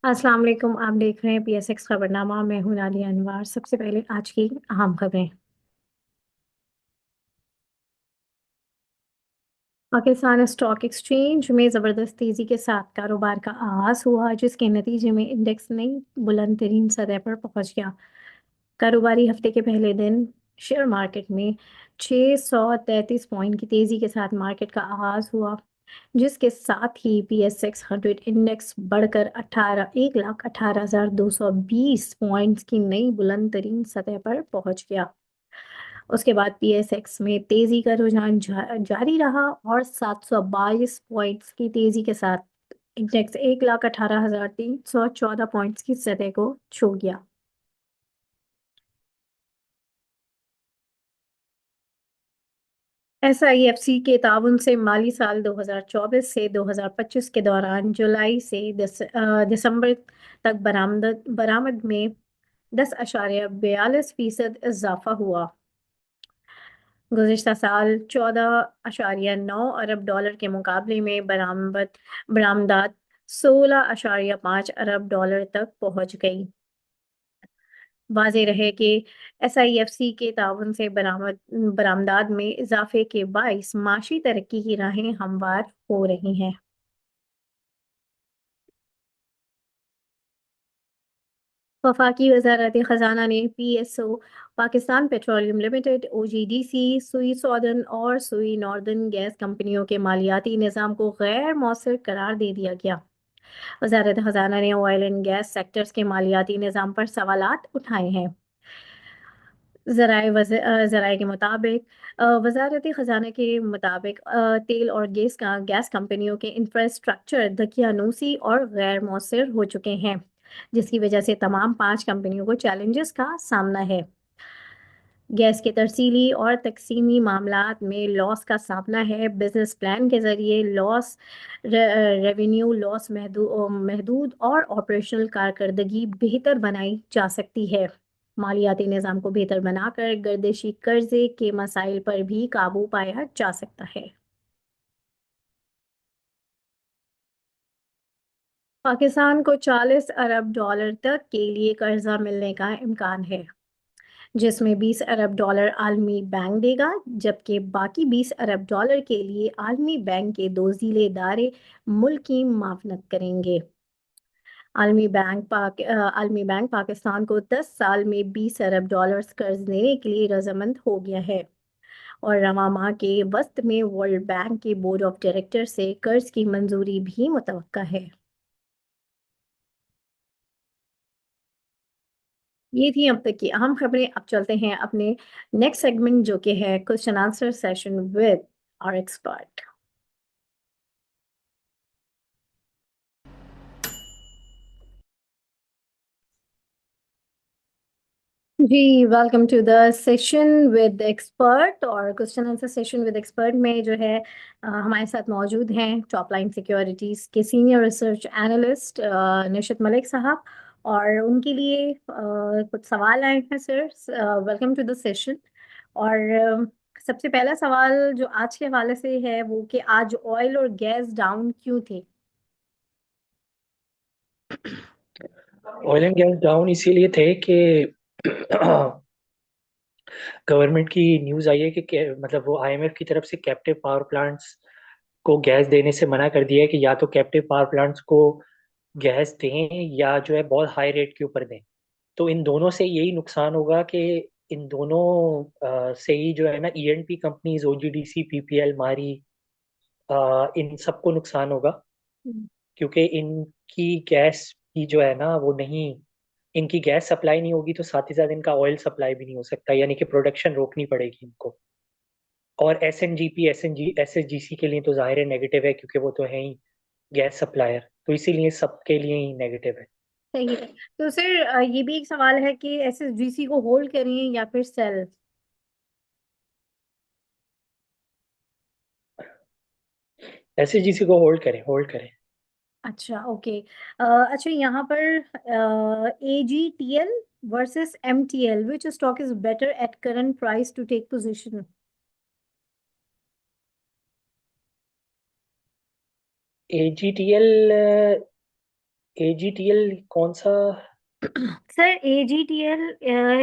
अस्सलाम वालेकुम। आप देख रहे हैं PSX खबरनामा। मैं हूं नादिया अनवर। सबसे पहले आज की अहम खबरें। पाकिस्तान स्टॉक एक्सचेंज में ज़बरदस्त तेज़ी के साथ कारोबार का आगाज़ हुआ, जिसके नतीजे में इंडेक्स नई बुलंद तरीन सतह पर पहुंच गया। कारोबारी हफ्ते के पहले दिन शेयर मार्केट में 633 पॉइंट की तेज़ी के साथ मार्केट का आगाज़ हुआ, जिसके साथ ही PSX 100 इंडेक्स बढ़कर 1,18,220 पॉइंट्स की नई बुलंद तरीन सतह पर पहुंच गया। उसके बाद PSX में तेजी का रुझान जारी रहा और 722 पॉइंट्स की तेजी के साथ इंडेक्स 1,18,314 पॉइंट्स की सतह को छू गया। SIFC के ताउन से माली साल 2024 से 2025 के दौरान जुलाई से दिसंबर तक बरामद बरामद में 10.42% इजाफा हुआ। गुज़िश्ता साल 14.9 अरब डॉलर के मुकाबले में बरामदात 16.5 अरब डॉलर तक पहुंच गई। वाज़ेह रहे कि SIFC के ताउन से बरामदात में इजाफे के बाइस माशी तरक्की की राहें हमवार हो रही हैं। वफाकी वजारत ख़जाना ने PSO, Pakistan petroleum limited, OGDC, सुई सौदर्न और सुई नॉर्दर्न गैस कंपनियों के मालियाती निज़ाम को गैर मौसर करार दे दिया गया। वजारत ख़जाना ने ऑयल एंड गैस सेक्टर्स के मालियाती निज़ाम पर सवालात उठाए हैं। ज़राए के मुताबिक वजारत ख़जाना के मुताबिक तेल और गैस कंपनियों के इंफ्रास्ट्रक्चर दकियानूसी और गैर मौसर हो चुके हैं, जिसकी वजह से तमाम 5 कंपनियों को चैलेंजेस का सामना है। गैस के तरसीली और तकसीमी मामलात में लॉस का सामना है। बिजनेस प्लान के ज़रिए रेवेन्यू लॉस महदूद और ऑपरेशनल कारकर्दगी बेहतर बनाई जा सकती है। मालियाती निज़ाम को बेहतर बनाकर गर्दिशी कर्जे के मसाइल पर भी काबू पाया जा सकता है। पाकिस्तान को 40 अरब डॉलर तक के लिए कर्जा मिलने का इम्कान है, जिसमें 20 अरब डॉलर आलमी बैंक देगा, जबकि बाकी 20 अरब डॉलर के लिए आलमी बैंक के दो ज़िले इदारे मुल्क की मावनत करेंगे। आलमी बैंक पाकिस्तान को 10 साल में 20 अरब डॉलर्स कर्ज देने के लिए रजामंद हो गया है और रवा माह के वस्त में वर्ल्ड बैंक के बोर्ड ऑफ डायरेक्टर से कर्ज की मंजूरी भी मुतवक्का है। ये थी अब तक की अहम खबरें। अब चलते हैं अपने नेक्स्ट सेगमेंट, जो कि है question answer session with our expert. जी, welcome to the session with expert. और question answer session with expert में जो है हमारे साथ मौजूद हैं टॉप लाइन सिक्योरिटीज़ के senior research analyst Nishit Malik साहब, और उनके लिए कुछ सवाल आए हैं sir. Welcome to the session. और सबसे पहला सवाल जो आज के हवाले से है वो कि आज ऑयल और गैस डाउन क्यों थे? ऑयल एंड गैस डाउन इसीलिए थे कि गवर्नमेंट की न्यूज आई है मतलब वो आईएमएफ की तरफ से कैप्टिव पावर प्लांट्स को गैस देने से मना कर दिया है कि या तो कैप्टिव पावर प्लांट्स को गैस दें या जो है बहुत हाई रेट के ऊपर दें। तो इन दोनों से यही नुकसान होगा कि इन दोनों से ही जो है ना ईएनपी कंपनीज ओजीडीसी पीपीएल मारी इन सबको नुकसान होगा, हम्म। क्योंकि इनकी गैस की जो है ना वो नहीं, इनकी गैस सप्लाई नहीं होगी तो साथ ही साथ इनका ऑयल सप्लाई भी नहीं हो सकता, यानी कि प्रोडक्शन रोकनी पड़ेगी इनको। और एसएनजीसी के लिए तो जाहिर है नेगेटिव है, क्योंकि वो तो है ही गैस सप्लायर, तो इसीलिए सबके लिए ही नेगेटिव है। सही है। तो सर ये भी एक सवाल है कि SSGC को होल्ड करें या फिर सेल? एसएनजीसी को होल्ड करें, होल्ड करें। अच्छा, ओके। अच्छा, यहाँ पर AGTL versus MTL, which stock is better at current price to take position? AGTL AGTL कौन सा? सर AGTL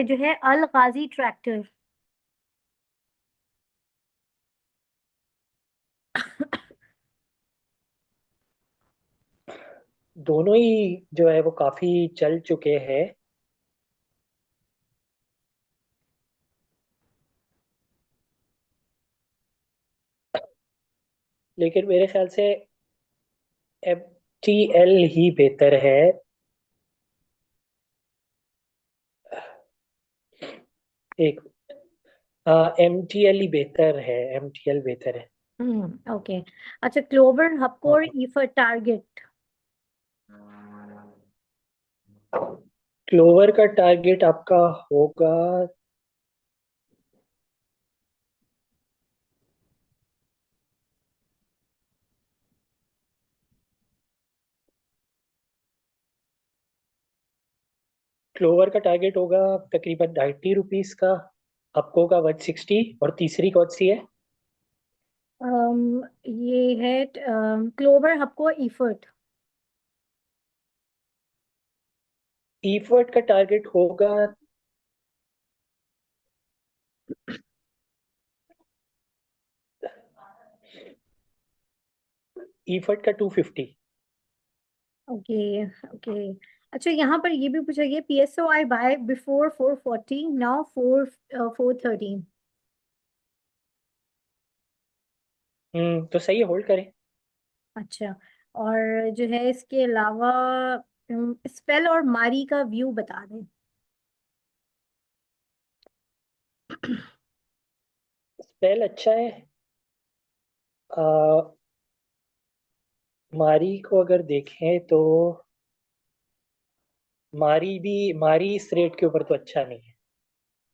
जो है अल गाजी ट्रैक्टर। दोनों ही जो है वो काफी चल चुके हैं, लेकिन मेरे ख्याल से FTL ही बेहतर है। एक MTL ही बेहतर है, MTL बेहतर है। ओके। अच्छा, क्लोवर हबकोर हाँ, ईफर टारगेट। क्लोवर का टारगेट आपका होगा। क्लोवर का टारगेट होगा तकरीबन 90 रुपीज का। आपको का 160। और तीसरी कौन सी है? ये है क्लोवर हबकोर ईफर्ट। ईफर्ट का टारगेट होगा। ईफर्ट का 250। ओके। ओके। अच्छा, यहाँ पर ये भी पूछा गया PSO आई बाय बिफोर 440 नाउ 413। तो सही है, होल्ड करें। अच्छा। और जो है इसके अलावा स्पेल और मारी का व्यू बता दें। स्पेल अच्छा है। आ, मारी को अगर देखें तो मारी इस रेट के ऊपर तो अच्छा नहीं है।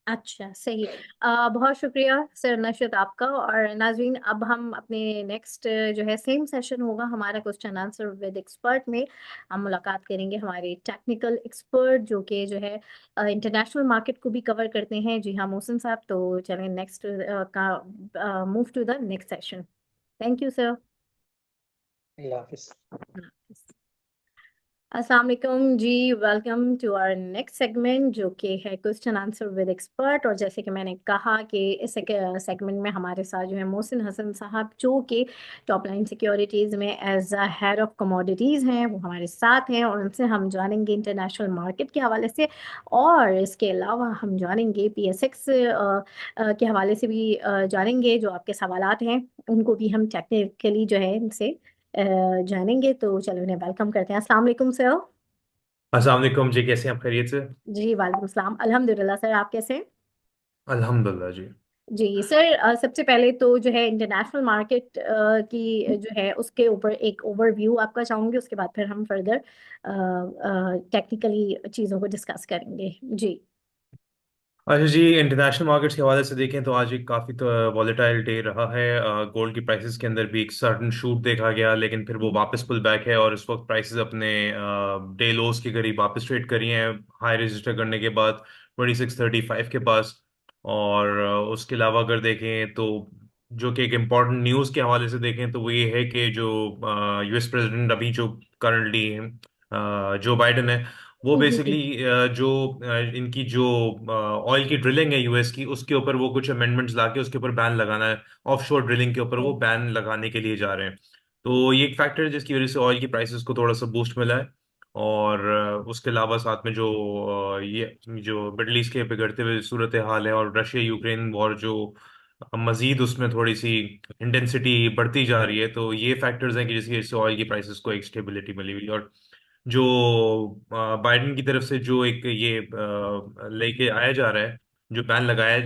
अच्छा, सही। बहुत शुक्रिया सर नशरत आपका। और नाजरीन, अब हम अपने नेक्स्ट जो है सेम सेशन होगा हमारा क्वेश्चन आंसर विद एक्सपर्ट में। हम मुलाकात करेंगे हमारे टेक्निकल एक्सपर्ट जो कि जो है इंटरनेशनल मार्केट को भी कवर करते हैं। जी हाँ मोहसिन साहब, तो चलें नेक्स्ट का move to the next session. Thank you sir. अल्लाह हाफिज। अस्सलाम वालेकुम जी। Welcome to our next segment जो कि है क्वेश्चन आंसर विद एक्सपर्ट। और जैसे कि मैंने कहा कि इस सेगमेंट में हमारे साथ जो है मोहसिन हसन साहब जो कि टॉप लाइन सिक्योरिटीज़ में as a head of commodities हैं, वो हमारे साथ हैं। और उनसे हम जानेंगे इंटरनेशनल मार्केट के हवाले से। और इसके अलावा हम जानेंगे PSX के हवाले से भी जानेंगे। जो आपके सवालात हैं उनको भी हम टेक्निकली जो है इनसे जानेंगे। तो चलो उन्हें वेलकम करते हैं। अस्सलाम वालेकुम सर। अस्सलाम वालेकुम जी, कैसे हैं आप? खैरियत से? जी वालेकुम सलाम, अल्हम्दुलिल्लाह। सर आप कैसे हैं? अल्हम्दुलिल्लाह जी। जी सर, सबसे पहले तो जो है इंटरनेशनल मार्केट की जो है उसके ऊपर एक ओवरव्यू आपका चाहूंगी। उसके बाद फिर हम फर्दर टेक्निकली चीज़ों को डिस्कस करेंगे। जी। अच्छा जी, इंटरनेशनल मार्केट्स के हवाले से देखें तो आज एक काफ़ी तो वॉलेटाइल डे रहा है। गोल्ड की प्राइसेस के अंदर भी एक सडन शूट देखा गया, लेकिन फिर वो वापस पुल बैक है और इस वक्त प्राइसेस अपने डे लोज के करीब वापस ट्रेड करी हैं, हाई रजिस्टर करने के बाद 2635 के पास। और उसके अलावा अगर देखें तो जो कि एक इम्पॉर्टेंट न्यूज़ के हवाले से देखें तो वो ये है कि जो US प्रेसिडेंट अभी जो करंटली जो बाइडन है, वो जी जी। बेसिकली जो इनकी जो ऑयल की ड्रिलिंग है US की, उसके ऊपर वो कुछ अमेंडमेंट्स लाके उसके ऊपर बैन लगाना है। ऑफशोर ड्रिलिंग के ऊपर वो बैन लगाने के लिए जा रहे हैं। तो ये एक फैक्टर है जिसकी वजह से ऑयल की प्राइसेस को थोड़ा सा बूस्ट मिला है। और उसके अलावा साथ में जो ये जो मिडल ईस्ट के बिगड़ते हुए सूरत हाल है और रशिया यूक्रेन वॉर जो मजीद उसमें थोड़ी सी इंटेंसिटी बढ़ती जा रही है, तो ये फैक्टर्स हैं कि जिसकी वजह से ऑयल की प्राइसेस को एक स्टेबिलिटी मिली हुई है। और जो बाइडेन की तरफ से जो एक ये लेके आया जा रहा है, जो बैन लगाया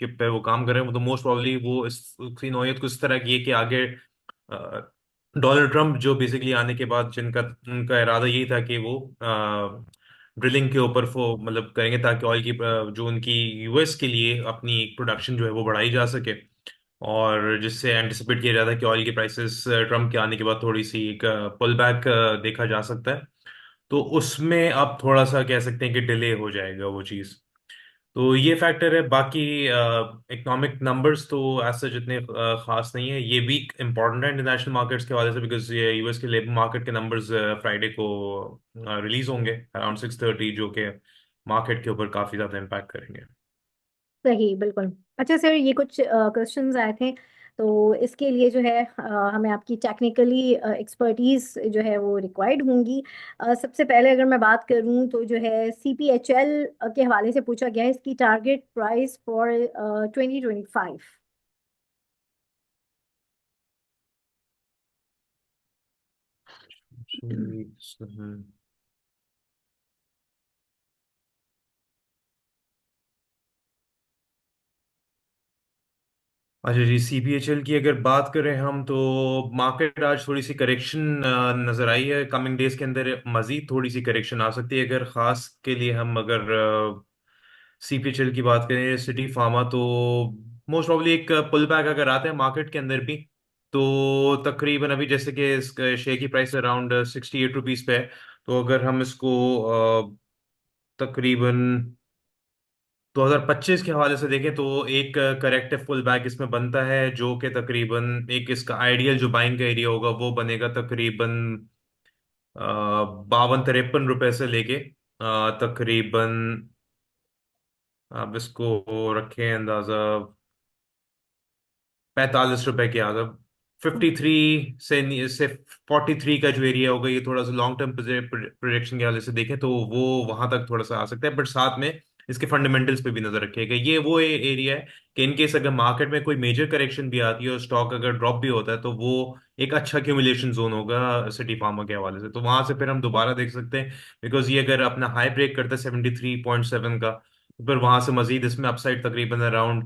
कि पे वो काम कर रहे हैं, वो तो मोस्ट प्रॉब्ली वो उसकी नौयत कुछ इस तरह की है कि आगे डोनाल्ड ट्रंप जो बेसिकली आने के बाद जिनका उनका इरादा यही था कि वो ड्रिलिंग के ऊपर वो मतलब करेंगे ताकि ऑयल की जो उनकी US के लिए अपनी प्रोडक्शन जो है वो बढ़ाई जा सके। और जिससे एंटिसिपेट किया जाता है कि ऑयल की प्राइसेस ट्रम्प के आने के बाद थोड़ी सी एक पुल बैक देखा जा सकता है। तो उसमें आप थोड़ा सा कह सकते हैं कि डिले हो जाएगा वो चीज़। तो ये फैक्टर है। बाकी इकोनॉमिक नंबर्स तो ऐसे जितने खास नहीं है। ये वीक इम्पॉर्टेंट है इंटरनेशनल मार्केट्स के हवाले से, बिकॉज ये यूएस के लेबर मार्केट के नंबर्स फ्राइडे को रिलीज होंगे अराउंड 6:30, जो कि मार्केट के ऊपर काफी ज्यादा इम्पैक्ट करेंगे। सही, बिल्कुल। अच्छा सर, ये कुछ क्वेश्चंस आए थे, तो इसके लिए जो है हमें आपकी टेक्निकली एक्सपर्टीज जो है वो रिक्वायर्ड होंगी। सबसे पहले अगर मैं बात करूं तो जो है सीपीएचएल के हवाले से पूछा गया है, इसकी टारगेट प्राइस फॉर 2025। हम्म। अच्छा जी, सीपीएचएल की अगर बात करें हम, तो मार्केट आज थोड़ी सी करेक्शन नजर आई है। कमिंग डेज के अंदर मजीद थोड़ी सी करेक्शन आ सकती है। अगर खास के लिए हम अगर सीपीएचएल की बात करें, सिटी फार्मा, तो मोस्ट प्रॉब्ली एक पुल बैक अगर आता है मार्केट के अंदर भी, तो तकरीबन अभी जैसे कि इसका शेयर की प्राइस अराउंड 68 रुपीज पे है। तो अगर हम इसको तकरीबन 2025 के हवाले से देखें, तो एक करेक्टिव पुल बैक इसमें बनता है, जो कि तकरीबन एक इसका आइडियल जो बाइंग का एरिया होगा वो बनेगा तकरीबन 52-53 रुपए से लेके तकरीबन, आप इसको रखें अंदाजा 45 रुपए के आगे। 53 से 43 का जो एरिया होगा, ये थोड़ा सा लॉन्ग टर्म प्रोजेक्शन के हवाले से देखें तो वो वहां तक थोड़ा सा आ सकता है। बट साथ में इसके फंडामेंटल्स पे भी नजर रखिएगा। ये वो एरिया है कि इनकेस अगर मार्केट में कोई मेजर करेक्शन भी आती है और स्टॉक अगर ड्रॉप भी होता है, तो वो एक अच्छा एक्यूमुलेशन जोन होगा सिटी फार्मा के हवाले से। तो वहां से फिर हम दोबारा देख सकते हैं, बिकॉज ये अगर अपना हाई ब्रेक करता है 73.7 का, तो फिर वहां से मजीद इसमें अपसाइड तकरीबन अराउंड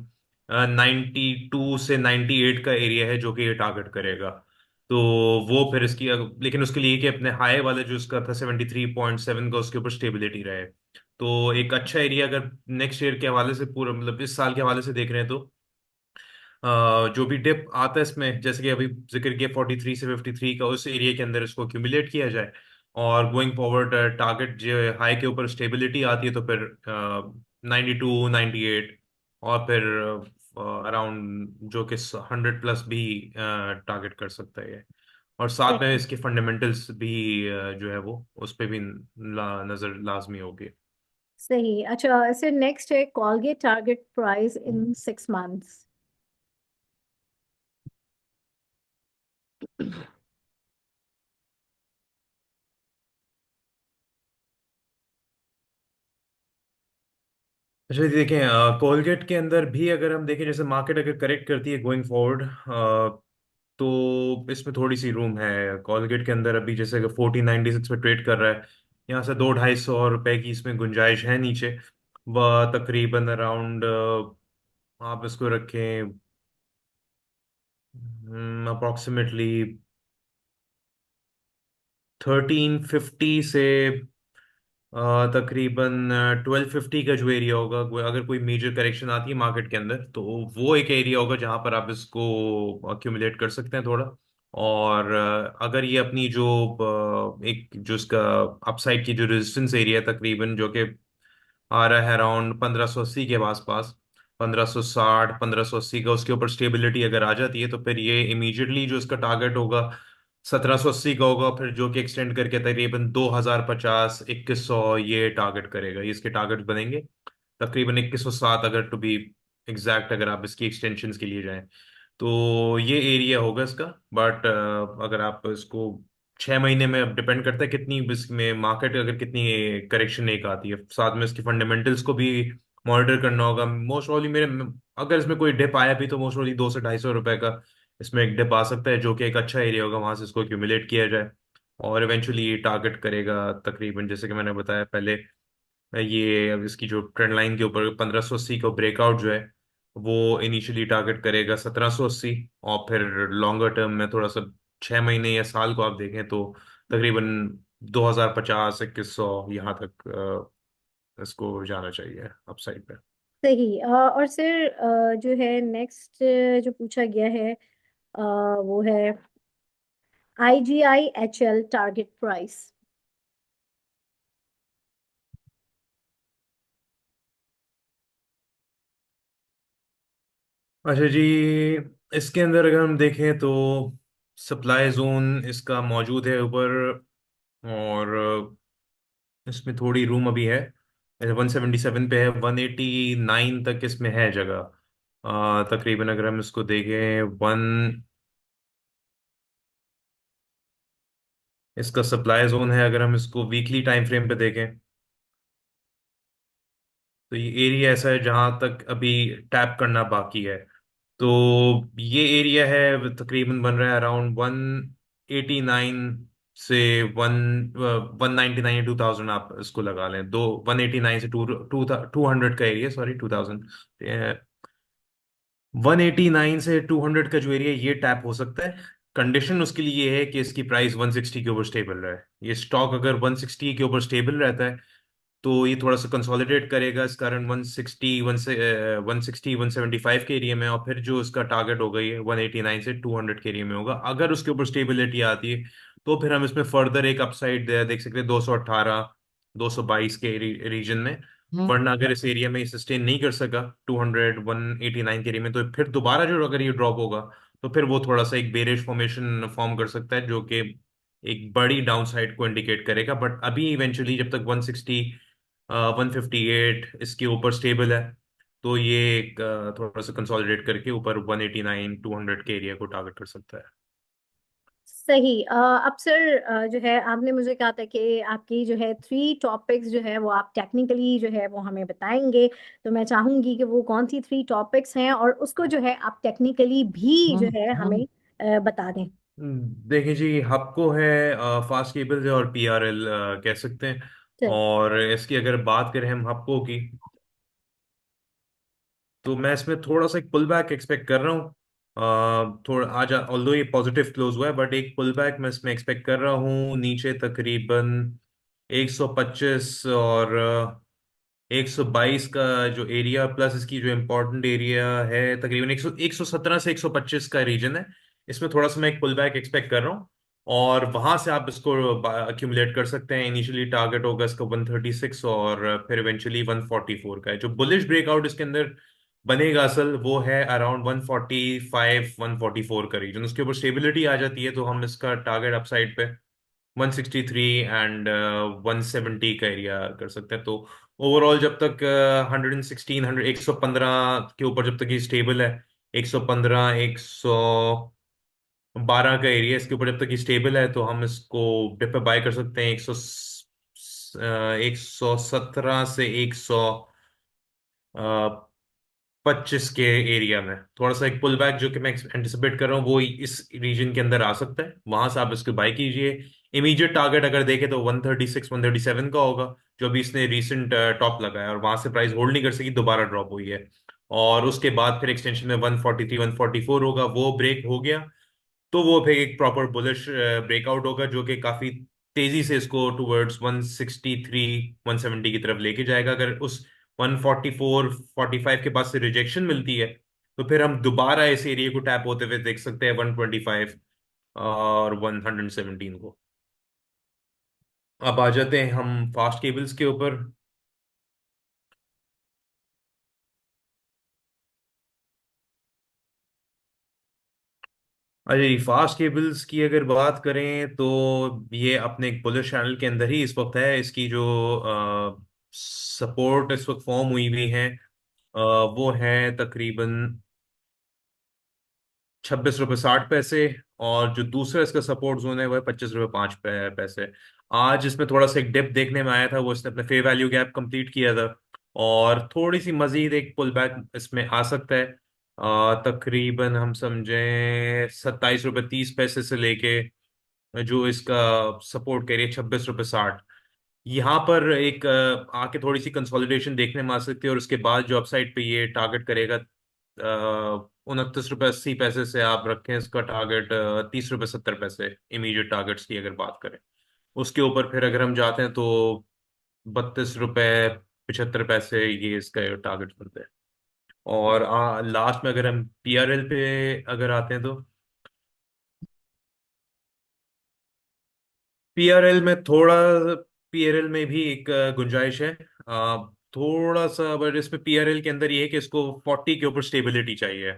92 से 98 का एरिया है, जो कि ये टारगेट करेगा। तो वो फिर इसकी लेकिन उसके लिए कि अपने हाई वाले जो इसका था 73.7 का, उसके ऊपर स्टेबिलिटी रहे। तो एक अच्छा एरिया अगर नेक्स्ट ईयर के हवाले से, पूरा मतलब इस साल के हवाले से देख रहे हैं, तो जो भी डिप आता है इसमें, जैसे कि अभी जिक्र किया 43 से 53 का, उस एरिया के अंदर इसको एक्यूमुलेट किया जाए। और गोइंग फॉरवर्ड टारगेट जो हाई के ऊपर स्टेबिलिटी आती है, तो फिर 92, 98, और फिर अराउंड जो कि 100 प्लस भी टारगेट कर सकता है ये। और साथ में सही। इसके फंडामेंटल्स भी जो है वो उस पर भी नजर लाजमी होगी। सही। अच्छा सर, नेक्स्ट है Colgate target price in 6 months. अच्छा जी, देखें कोलगेट के अंदर भी अगर हम देखें, जैसे मार्केट अगर करेक्ट करती है गोइंग फॉरवर्ड, तो इसमें थोड़ी सी रूम है कोलगेट के अंदर। अभी जैसे अगर 1496 पे ट्रेड कर रहा है, यहाँ से 200-250 रुपए की इसमें गुंजाइश है नीचे। वह तकरीबन अराउंड आप इसको रखें अप्रोक्सीमेटली 1350 से तकरीबन 1250 का जो एरिया होगा, अगर कोई मेजर करेक्शन आती है मार्केट के अंदर, तो वो एक एरिया होगा जहां पर आप इसको अक्यूमुलेट कर सकते हैं थोड़ा। और अगर ये अपनी जो एक जो इसका अपसाइड की जो रेजिस्टेंस एरिया है तकरीबन, जो कि आ रहा है अराउंड 1580 के आसपास, 1560, 1580 का, उसके ऊपर स्टेबिलिटी अगर आ जाती है, तो फिर ये इमीडिएटली जो इसका टारगेट होगा 1780 का होगा, फिर जो कि एक्सटेंड करके तकरीबन 2050, 2100 ये टारगेट करेगा। ये इसके टारगेट बनेंगे तकरीबन 2107, अगर टू बी एग्जैक्ट, अगर आप इसकी एक्सटेंशन के लिए जाएं, तो ये एरिया होगा इसका। बट अगर आप इसको 6 महीने में, अब डिपेंड करता है कितनी इसमें मार्केट अगर कितनी करेक्शन एक आती है, साथ में इसकी फंडामेंटल्स को भी मॉनिटर करना होगा। मोस्ट प्रॉब्ली मेरे, अगर इसमें कोई डिप आया भी, तो मोस्ट प्रॉब्ली 200-250 रुपए का इसमें एक डिप आ सकता है, जो कि एक अच्छा एरिया होगा, वहां से इसको एक्यूमुलेट किया जाए। और इवेंचुअली ये टारगेट करेगा तकरीबन, जैसे कि मैंने बताया पहले, ये अब इसकी जो ट्रेंड लाइन के ऊपर 1580 को ब्रेकआउट जो है, वो इनिशियली टारगेट करेगा 1780। और फिर लॉन्गर टर्म में थोड़ा सा 6 महीने या साल को आप देखें, तो तकरीबन 2050, 2100 यहाँ तक इसको जाना चाहिए अपसाइड पे। सही। और सर जो है नेक्स्ट जो पूछा गया है वो है IGIHL टारगेट प्राइस। अच्छा जी, इसके अंदर अगर हम देखें तो सप्लाई जोन इसका मौजूद है ऊपर, और इसमें थोड़ी रूम अभी है। 177 पे है, 189 तक इसमें है जगह। तकरीबन अगर हम इसको देखें, वन इसका सप्लाई जोन है। अगर हम इसको वीकली टाइम फ्रेम पे देखें तो ये एरिया ऐसा है जहां तक अभी टैप करना बाकी है। तो ये एरिया है तकरीबन बन रहा है अराउंड 189 से 199 2000, आप इसको लगा लें। दो 189 से टू हंड्रेड का एरिया, सॉरी 2000। 189 से 200 का जो एरिया ये टैप हो सकता है। कंडीशन उसके लिए ये है कि इसकी प्राइस 160 के ऊपर स्टेबल रहे। ये स्टॉक अगर 160 के ऊपर स्टेबल रहता है तो ये थोड़ा सा कंसोलिडेट करेगा, इस कारण 160 160 175 के एरिया में, और फिर जो इसका टारगेट होगा ये 189 से 200 के एरिया में होगा। अगर उसके ऊपर स्टेबिलिटी आती है तो फिर हम इसमें फर्दर एक अपसाइड देख सकते हैं 218 222 के रीजन में। वरना अगर इस एरिया में सस्टेन नहीं कर सका 200 189 के एरिया में, तो फिर दोबारा जो अगर ये ड्रॉप होगा तो फिर वो थोड़ा सा एक बेरिश फॉर्मेशन फॉर्म कर सकता है, जो कि एक बड़ी डाउनसाइड को इंडिकेट करेगा। बट अभी इवेंचुअली जब तक 160 158 इसके ऊपर स्टेबल है, तो ये एक थोड़ा सा कंसोलिडेट करके ऊपर 189 200 के एरिया को टारगेट कर सकता है। सही। अब सर, जो है आपने मुझे कहा था कि आपकी जो है थ्री टॉपिक्स जो है वो आप टेक्निकली जो है वो हमें बताएंगे। तो मैं चाहूंगी कि वो कौन सी थ्री टॉपिक्स हैं और उसको जो है आप टेक्निकली भी जो है हमें बता दें। देखिए जी, हबको है, फास्ट केबल्स है, और पीआरएल कह सकते हैं। चलिए। और इसकी अगर बात करें हम हबको की, तो मैं इसमें थोड़ा सा एक पुल बैक एक्सपेक्ट कर रहा हूँ। थोड़ा आज ऑल्दो ये पॉजिटिव क्लोज हुआ है, बट एक पुल बैक मैं इसमें एक्सपेक्ट कर रहा हूँ नीचे तकरीबन 125 और 122 का जो एरिया, प्लस इसकी जो इम्पोर्टेंट एरिया है तकरीबन 117 से 125 का रीजन है। इसमें थोड़ा सा मैं एक पुल बैक एक्सपेक्ट कर रहा हूँ, और वहां से आप इसको अक्यूमुलेट कर सकते हैं। इनिशियली टारगेट होगा इसका 136, और फिर इवेंचुअली 144 का है। जो बुलिश ब्रेकआउट इसके अंदर बनेगा असल, वो है अराउंड 145 144 का रीजन। उसके ऊपर स्टेबिलिटी आ जाती है तो हम इसका टारगेट अपसाइड पे 163 एंड 170 का एरिया कर सकते हैं। तो ओवरऑल जब तक 116 115 के ऊपर जब तक ये स्टेबल है, 115 112 का एरिया इसके ऊपर जब तक ये स्टेबल है, तो हम इसको डिप पे बाय कर सकते हैं 117 से 125 के एरिया में। थोड़ा सा एक पुल बैक जो कि मैं एंटिसिपेट कर रहा हूँ वो इस रीजन के अंदर आ सकता है, वहां से आप इसको बाय कीजिए। इमीडिएट टारगेट अगर देखें तो 136 137 का होगा, जो अभी इसने रीसेंट टॉप लगाया, और वहां से प्राइस होल्ड नहीं कर सकी, दोबारा ड्रॉप हुई है। और उसके बाद फिर एक्सटेंशन में 143 144 होगा, वो ब्रेक हो गया तो वो फिर एक प्रॉपर बुलिश ब्रेकआउट होगा, जो कि काफी तेजी से इसको टुवर्ड्स 163 170 की तरफ लेके जाएगा। अगर उस 144 45 के पास से रिजेक्शन मिलती है तो फिर हम दोबारा इस एरिया को टैप होते हुए देख सकते हैं 125 और 117 को। अब आ जाते हैं हम फास्ट केबल्स के ऊपर। अरे, फास्ट केबल्स की अगर बात करें तो ये अपने एक बुलिश चैनल के अंदर ही इस वक्त है। इसकी जो सपोर्ट इस वक्त फॉर्म हुई हुई है, वो है तकरीबन 26 रुपये 60 पैसे। और जो दूसरा इसका सपोर्ट जोन है वो है 25 रुपये 5 पैसे। आज इसमें थोड़ा सा एक डिप देखने में आया था, वो इसने अपने फेयर वैल्यू गैप कंप्लीट किया था, और थोड़ी सी मजीद एक पुल बैक इसमें आ सकता है। तकरीबन हम समझें 27 रुपये 30 पैसे से लेके जो इसका सपोर्ट करिए 26 रुपये 60, यहाँ पर एक आके थोड़ी सी कंसोलिडेशन देखने में आ सकती है। और उसके बाद जो अपसाइड पे ये टारगेट करेगा 29 रुपये 80 पैसे से आप रखें इसका टारगेट 30 रुपये 70 पैसे, इमीडिएट टारगेट्स की अगर बात करें। उसके ऊपर फिर अगर हम जाते हैं तो 32 रुपये 75 पैसे ये इसका टारगेट बनते हैं। और लास्ट में अगर हम पीआरएल पे अगर आते हैं तो पीआरएल में थोड़ा पीआरएल में भी एक गुंजाइश है, थोड़ा सा। बट इसमें पीआरएल के अंदर ये है कि इसको 40 के ऊपर स्टेबिलिटी चाहिए।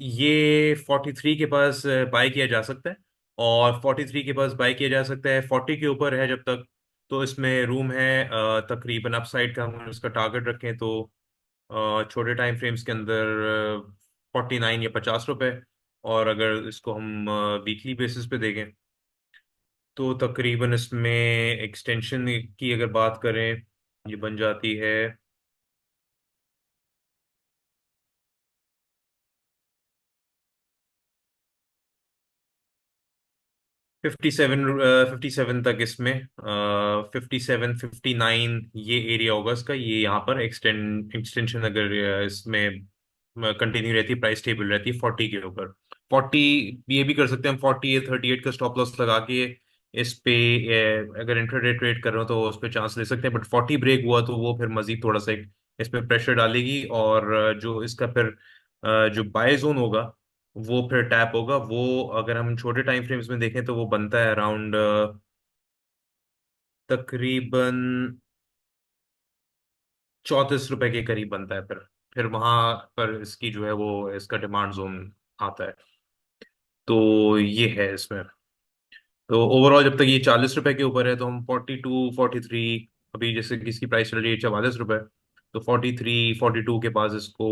ये 43 के पास बाय किया जा सकता है, और 43 के पास बाय किया जा सकता है, 40 के ऊपर है जब तक, तो इसमें रूम है तकरीबन अपसाइड का हम उसका टारगेट रखें तो छोटे टाइम फ्रेम्स के अंदर 49 या 50 रुपए, और अगर इसको हम वीकली बेसिस पे देखें तो तकरीबन इसमें एक्सटेंशन की अगर बात करें, ये बन जाती है 57, 57 तक इसमें, 57, 59 ये एरिया होगा इसका, ये यहाँ पर एक्सटेंशन अगर इसमें कंटिन्यू रहती है, प्राइस स्टेबल रहती है 40 के ऊपर। 40 ये भी कर सकते हैं हम, 40 या 38 का स्टॉप लॉस लगा के इस पे अगर इंट्राडे ट्रेड कर रहे हो तो उस पर चांस ले सकते हैं, बट 40 ब्रेक हुआ तो वो फिर मजीद थोड़ा सा इस पे प्रेशर डालेगी, और जो इसका फिर जो बाय जोन होगा वो फिर टैप होगा, वो अगर हम छोटे टाइम फ्रेम्स में देखें तो वो बनता है अराउंड तकरीबन 34 रुपए के करीब बनता है, फिर वहां पर इसकी जो है वो इसका डिमांड जोन आता है। तो ये है इसमें। तो ओवरऑल जब तक ये 40 रुपए के ऊपर है तो हम 42, 43, अभी जैसे कि इसकी प्राइस चल रही है 44 रुपए, तो 43, 42 के पास इसको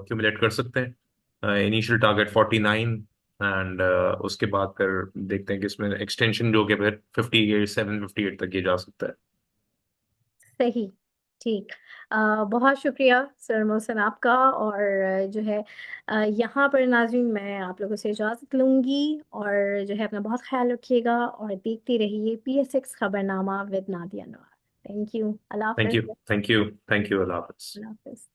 एक्यूमुलेट कर सकते हैं। इनिशियल टारगेट 49, एंड उसके बाद फिर देखते हैं कि इसमें एक्सटेंशन जो कि फिर 57, 58 तक ये जा सकता है। सही। ठीक। बहुत शुक्रिया सर मोहसिन आपका। और जो है यहाँ पर नाज़रीन मैं आप लोगों से इजाज़त लूँगी, और जो है अपना बहुत ख्याल रखिएगा और देखते रहिए PSX खबरनामा with Nadia Nawaz. Thank you. अल्लाह थैंक हाफ़िज़। You, thank you, thank you, अल्लाह हाफ़िज़। अल्लाह हाफ़िज़।